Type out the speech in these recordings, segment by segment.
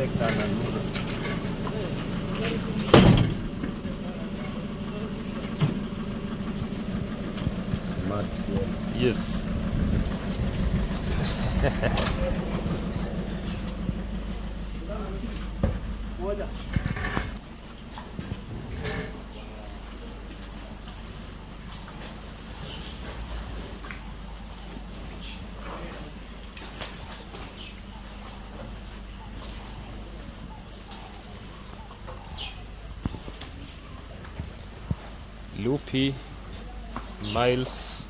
sector manure. Maxwell. Yes. Loopy, Miles.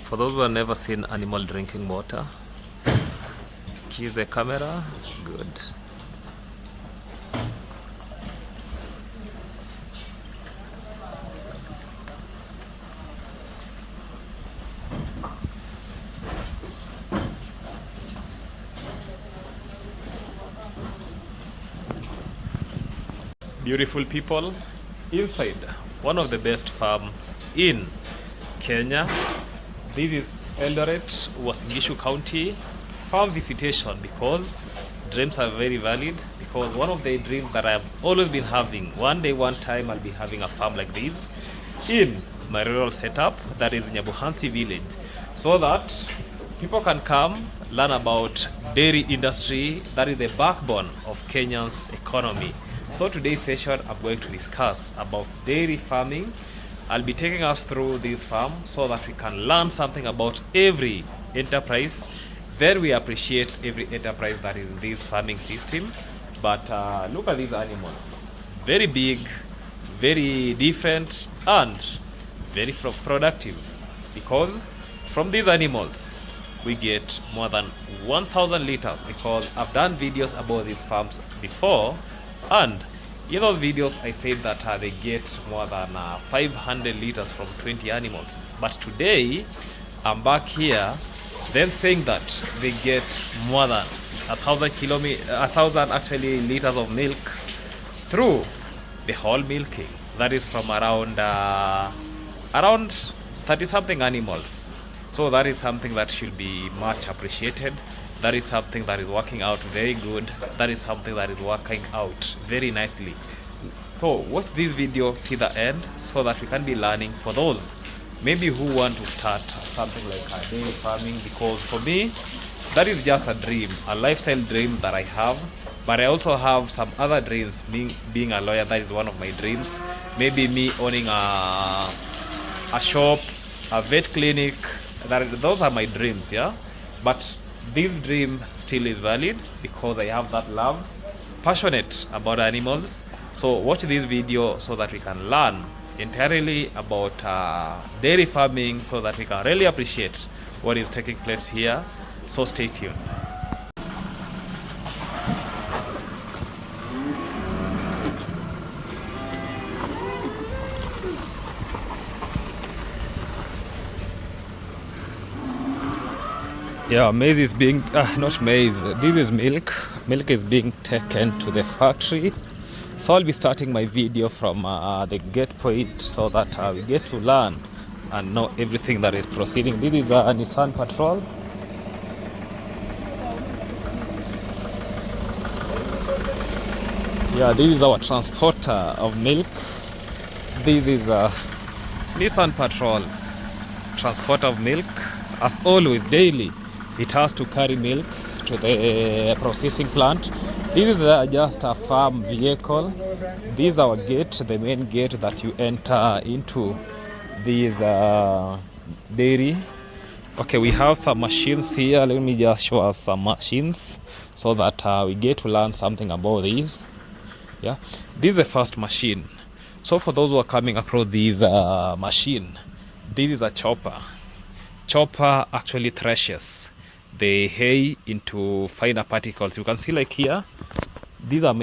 For those who have never seen animal drinking water, keep the camera. Good. Beautiful people inside one of the best farms in Kenya. This is Eldoret, Uasin County farm visitation, because dreams are very valid. Because one of the dreams that I've always been having, one day, one time, I'll be having a farm like this in my rural setup, that is Nyabuhansi village, so that people can come learn about dairy industry, that is the backbone of Kenya's economy. So today's session, I'm going to discuss about dairy farming. I'll be taking us through this farm so that we can learn something about every enterprise. Then we appreciate every enterprise that is in this farming system. But look at these animals. Very big, very different, and very productive. Because from these animals, we get more than 1,000 liters. Because I've done videos about these farms before, and in those videos I said that they get more than 500 liters from 20 animals. But today I'm back here then saying that they get more than 1,000 actually liters of milk through the whole milking. That is from around 30 something animals. So that is something that should be much appreciated. That is something that is working out very good. That is something that is working out very nicely. So watch this video till the end so that we can be learning for those maybe who want to start something like a dairy farming. Because for me, that is just a dream, a lifestyle dream that I have. But I also have some other dreams. Being a lawyer, that is one of my dreams. Maybe me owning a shop, a vet clinic. Those are my dreams, yeah. But this dream still is valid because I have that love, passionate about animals. So watch this video so that we can learn entirely about dairy farming, so that we can really appreciate what is taking place here. So stay tuned. Yeah, maize is being, not maize, this is milk. Milk is being taken to the factory. So I'll be starting my video from the gate point so that we get to learn and know everything that is proceeding. This is a Nissan Patrol. Yeah, this is our transporter of milk. This is a Nissan Patrol, transport of milk. As always, daily, it has to carry milk to the processing plant. This is just a farm vehicle. This is our gate, the main gate that you enter into this dairy. Okay, we have some machines here. Let me just show us some machines so that we get to learn something about these. Yeah, this is the first machine. So for those who are coming across this machine, this is a chopper. Chopper actually threshes the hay into finer particles. You can see, like here, these are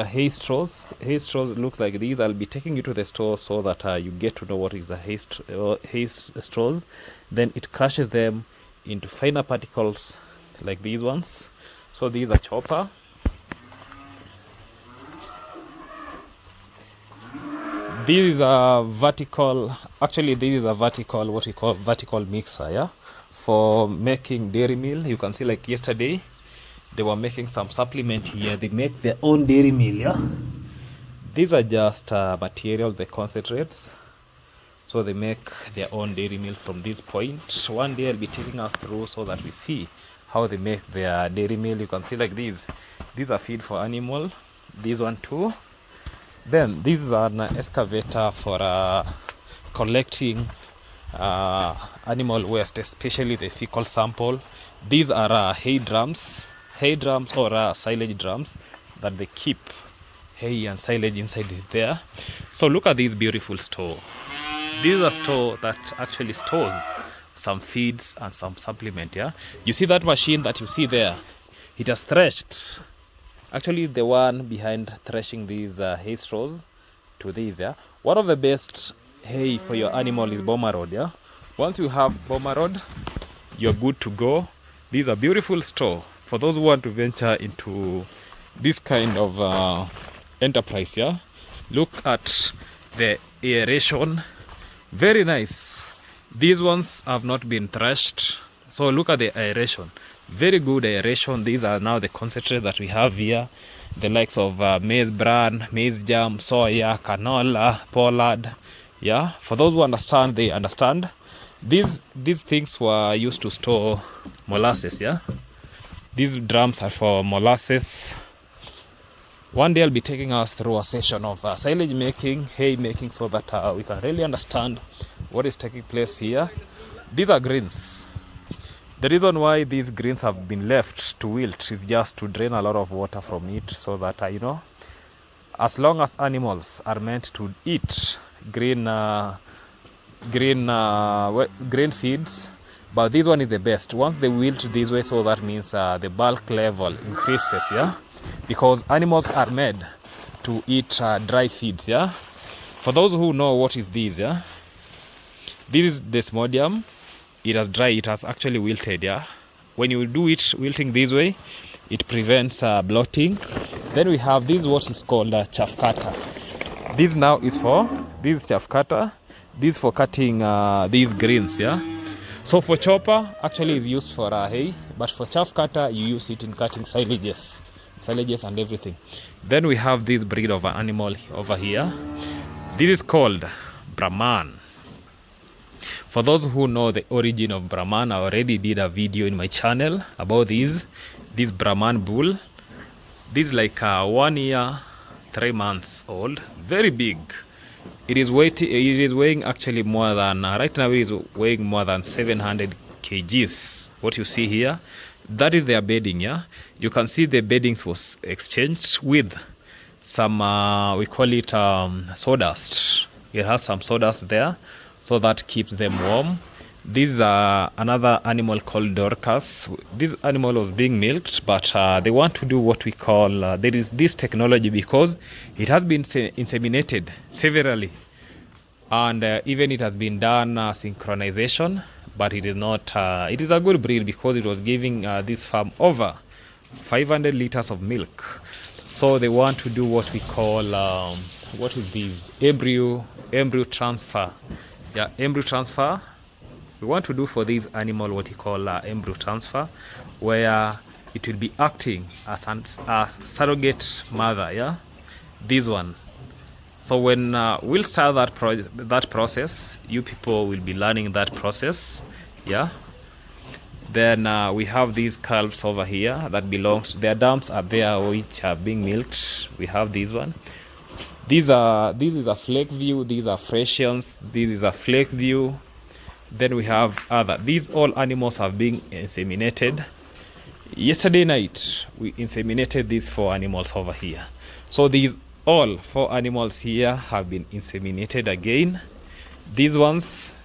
hay straws. Hay straws looks like these. I'll be taking you to the store so that you get to know what is a hay straws. Then it crushes them into finer particles like these ones. So these are chopper. This is a vertical, actually this is a vertical, what we call vertical mixer, yeah, for making dairy meal. You can see like yesterday they were making some supplement here. They make their own dairy meal, yeah. These are just material, the concentrates. So they make their own dairy meal from this point. One day I'll be taking us through so that we see how they make their dairy meal. You can see like these are feed for animal. This one too. Then this is an excavator for collecting animal waste, especially the fecal sample. These are hay drums or silage drums that they keep hay and silage inside it there. So look at this beautiful store. This is a store that actually stores some feeds and some supplement, yeah. You see that machine that you see there? It has threshed. Actually, the one behind threshing these hay straws to these, yeah. One of the best hay for your animal is boma rod, yeah. Once you have boma rod, you're good to go. These are beautiful store for those who want to venture into this kind of enterprise, yeah. Look at the aeration, very nice. These ones have not been threshed, so look at the aeration, very good aeration. These are now the concentrate that we have here, the likes of maize bran, maize jam, soya, canola, pollard, yeah. For those who understand, they understand. These things were used to store molasses, yeah. These drums are for molasses. One day I'll be taking us through a session of silage making, hay making, so that we can really understand what is taking place here. These are greens. The reason why these greens have been left to wilt is just to drain a lot of water from it, so that you know, as long as animals are meant to eat green feeds, but this one is the best. Once they wilt this way, so that means the bulk level increases, yeah, because animals are made to eat dry feeds, yeah. For those who know what is this, yeah, this is desmodium. It has dry, it has actually wilted, yeah. When you do it wilting this way, it prevents bloating. Then we have this, what is called chaff cutter. This now is for this chaff cutter. This for cutting these greens, yeah. So for chopper, actually is used for hay, but for chaff cutter, you use it in cutting silages and everything. Then we have this breed of animal over here. This is called Brahman. For those who know the origin of Brahman, I already did a video in my channel about this Brahman bull. This is like 1 year, 3 months old, very big. It is weighing actually more than right now. It is weighing more than 700 kgs. What you see here, that is their bedding, yeah. You can see the beddings was exchanged with some we call it sawdust. It has some sawdust there, so that keeps them warm. This is another animal called Dorcas. This animal was being milked, but they want to do what we call, there is this technology, because it has been inseminated severally, and even it has been done synchronization, but it is not, it is a good breed, because it was giving this farm over 500 liters of milk. So they want to do what we call, what is this, embryo transfer, yeah, embryo transfer. We want to do for this animal what we call embryo transfer, where it will be acting as a surrogate mother, yeah, this one. So when we'll start that process, you people will be learning that process, yeah. Then we have these calves over here that belongs, their dams are there which are being milked. We have this one. This is a flake view. These are Frisians. This is a flake view. Then we have other. These all animals have been inseminated. Yesterday night we inseminated these 4 animals over here. So these all 4 animals here have been inseminated again. These ones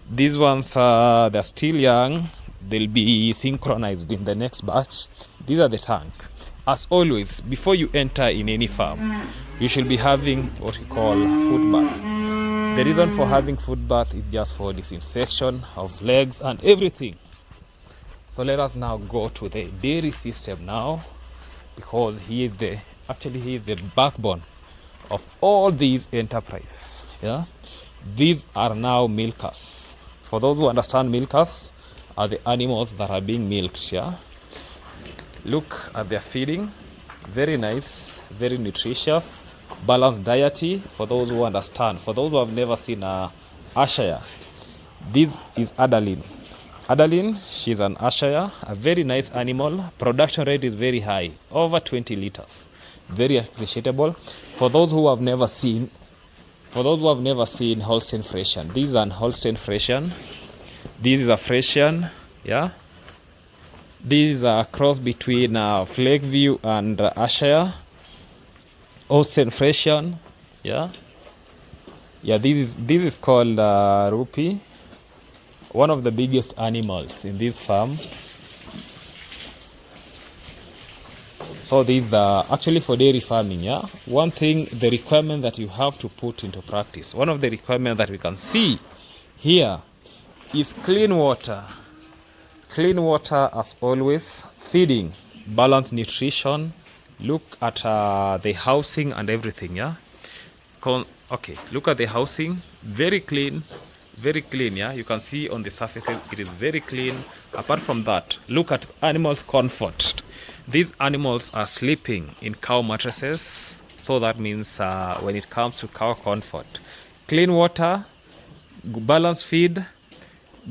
they're still young. They'll be synchronized in the next batch. These are the tank. As always, before you enter in any farm, you should be having what we call foot bath. The reason for having foot bath is just for disinfection of legs and everything. So let us now go to the dairy system now, because he is the backbone of all these enterprise. Yeah, these are now milkers. For those who understand, milkers are the animals that are being milked. Yeah, look at their feeding, very nice, very nutritious, balanced diet. For those who understand, for those who have never seen a Ashaya, this is Adeline. Adeline, she's an Ashaya, a very nice animal. Production rate is very high, over 20 liters. Very appreciable. For those who have never seen Holstein Friesian, this is an Holstein Friesian. This is a Friesian, yeah. This is a cross between Flakeview and Ashire. Holstein Friesian, yeah. Yeah, this is called Rupi, one of the biggest animals in this farm. So these are actually for dairy farming. Yeah, one thing, the requirement that you have to put into practice, one of the requirements that we can see here is clean water. Clean water as always, feeding, balanced nutrition. Look at the housing and everything. Yeah, okay, look at the housing, very clean, yeah. You can see on the surfaces it is very clean. Apart from that, look at animals' comfort. These animals are sleeping in cow mattresses, so that means when it comes to cow comfort, clean water, balanced feed,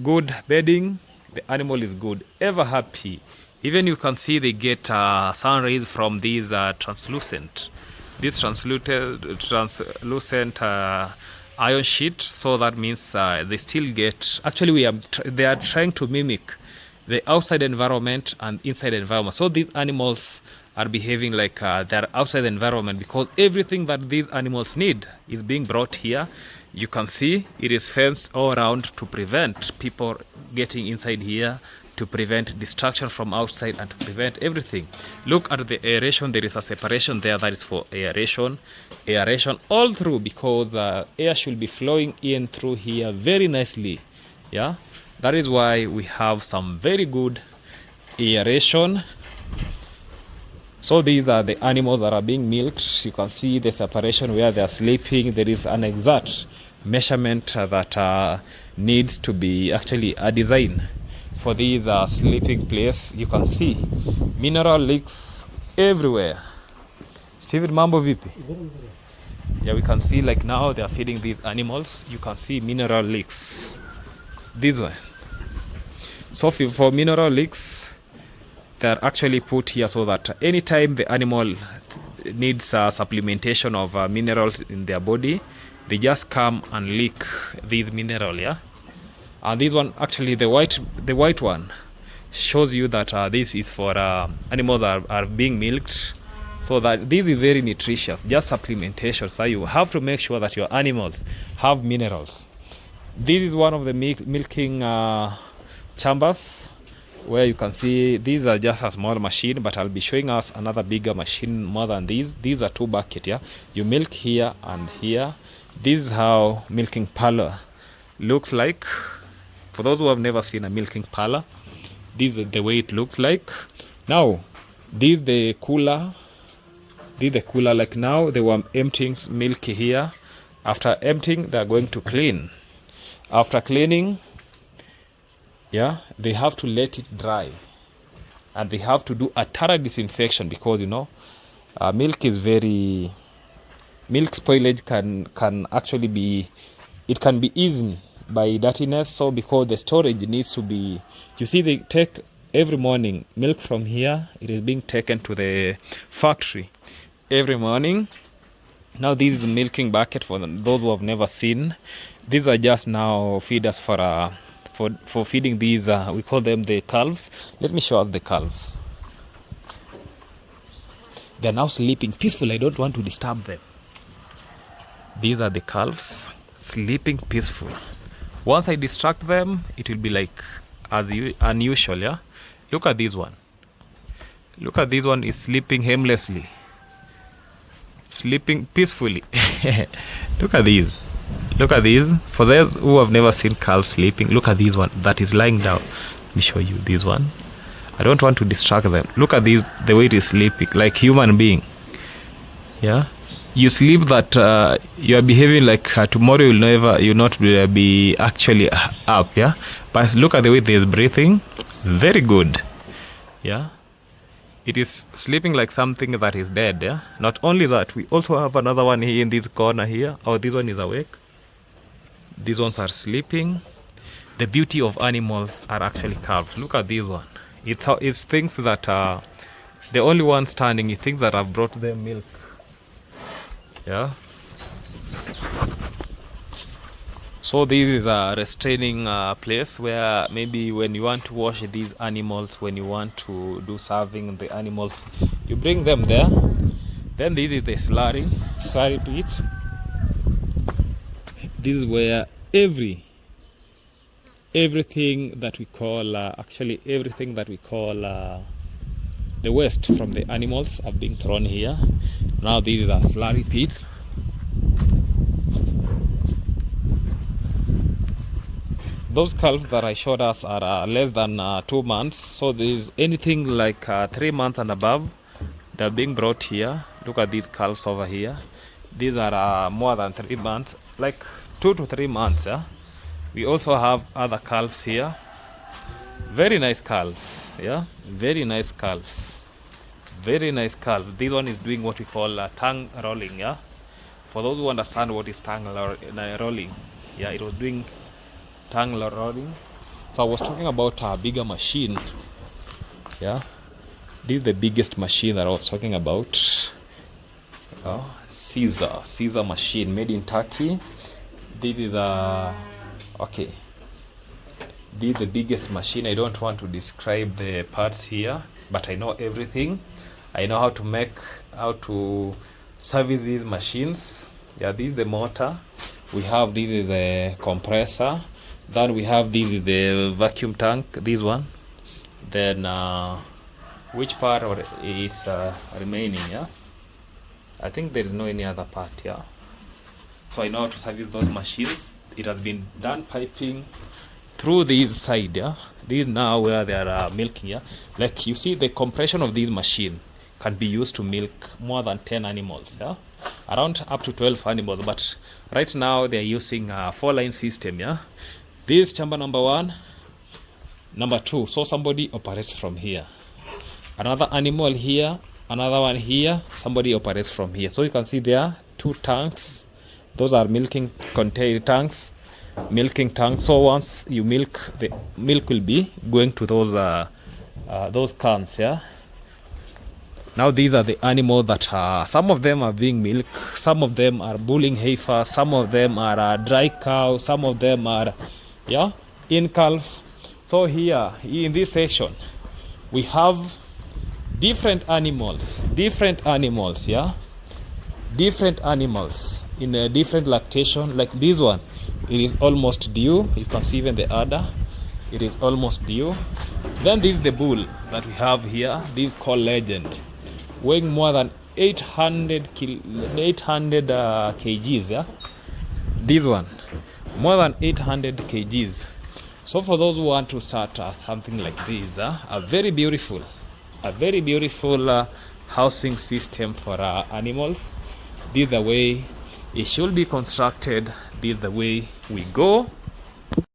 good bedding, the animal is good, ever happy. Even you can see they get sun rays from these translucent iron sheet, so that means they still get, actually they are trying to mimic the outside environment and inside environment. So these animals are behaving like their outside environment, because everything that these animals need is being brought here. You can see it is fenced all around to prevent people getting inside here, to prevent destruction from outside, and to prevent everything. Look at the aeration. There is a separation there that is for aeration all through, because air should be flowing in through here very nicely. Yeah, that is why we have some very good aeration. So these are the animals that are being milked. You can see the separation where they are sleeping. There is an exact measurement that needs to be actually a design for these sleeping place. You can see mineral leaks everywhere. Steven, mambo vipi? Yeah, we can see like now they are feeding these animals. You can see mineral leaks this way. So for mineral leaks, they are actually put here so that anytime the animal needs supplementation of minerals in their body, they just come and leak these mineral. Yeah, and this one, actually the white one shows you that this is for animals that are being milked, so that this is very nutritious, just supplementation. So you have to make sure that your animals have minerals. This is one of the milking chambers, where you can see these are just a small machine, but I'll be showing us another bigger machine more than these. These are 2 buckets. Yeah, you milk here and here. This is how milking parlor looks like. For those who have never seen a milking parlor, this is the way it looks like. Now this is the cooler. Like now they were emptying milk here. After emptying, they are going to clean. After cleaning, yeah, they have to let it dry, and they have to do a thorough disinfection, because milk spoilage can actually be, it can be eased by dirtiness. So because the storage needs to be, you see, they take every morning milk from here, it is being taken to the factory every morning. Now this is the milking bucket. For those who have never seen, these are just now feeders for feeding these we call them the calves. Let me show us the calves. They're now sleeping peacefully. I don't want to disturb them. These are the calves sleeping peaceful. Once I distract them, it will be like as unusual. Yeah, look at this one. Look at this one, is sleeping aimlessly, sleeping peacefully. Look at these. Look at these. For those who have never seen calves sleeping, look at this one that is lying down. Let me show you this one. I don't want to distract them. Look at this, the way it is sleeping like human being. Yeah, you sleep that you are behaving like tomorrow you'll not be actually up, yeah. But look at the way there's breathing, very good, yeah. It is sleeping like something that is dead, yeah. Not only that, we also have another one here in this corner here. Oh, this one is awake. These ones are sleeping. The beauty of animals are actually calves. Look at this one. It thinks that the only one standing, it thinks that I've brought them milk, yeah. So this is a restraining place where maybe when you want to wash these animals, when you want to do serving the animals, you bring them there. Then this is the slurry pit. This is where everything that we call everything that we call the waste from the animals are being thrown here. Now this is a slurry pit. Those calves that I showed us are less than 2 months. So there is anything like 3 months and above, they're being brought here. Look at these calves over here. These are more than 3 months, like 2 to 3 months, yeah. We also have other calves here. Very nice calves, yeah. Very nice calves. Very nice calves. This one is doing what we call tongue rolling, yeah. For those who understand what is tongue rolling, yeah, it was doing tongue rolling. So I was talking about a bigger machine, yeah. This is the biggest machine that I was talking about. Caesar machine, made in Turkey. This is okay. This is the biggest machine. I don't want to describe the parts here, but I know everything. I know how to service these machines. Yeah, this is the motor. We have this is a compressor. Then we have this is the vacuum tank. This one. Then which part is remaining? Yeah, I think there is no any other part. Yeah. So I know how to service those machines. It has been done piping through this side, yeah. This is now where they are milking, yeah. Like you see, the compression of this machine can be used to milk more than 10 animals, yeah. Around up to 12 animals, but right now they are using a 4-line system, yeah. This is chamber number 1, number 2. So somebody operates from here. Another animal here, another one here. Somebody operates from here. So you can see there are 2 tanks. Those are milking container tanks, milking tanks. So once you milk, the milk will be going to those cans, yeah. Now these are the animals that some of them are being milked, some of them are bulling heifers, some of them are dry cow, some of them are in calf. So here in this section we have different animals, yeah, different animals in a different lactation. Like this one, it is almost due. You can see even the udder, it is almost due. Then this is the bull that we have here. This is called Legend, weighing more than 800 kgs, yeah. This one more than 800 kgs. So for those who want to start something like this, a very beautiful housing system for animals, this is the way it should be constructed. This is the way we go.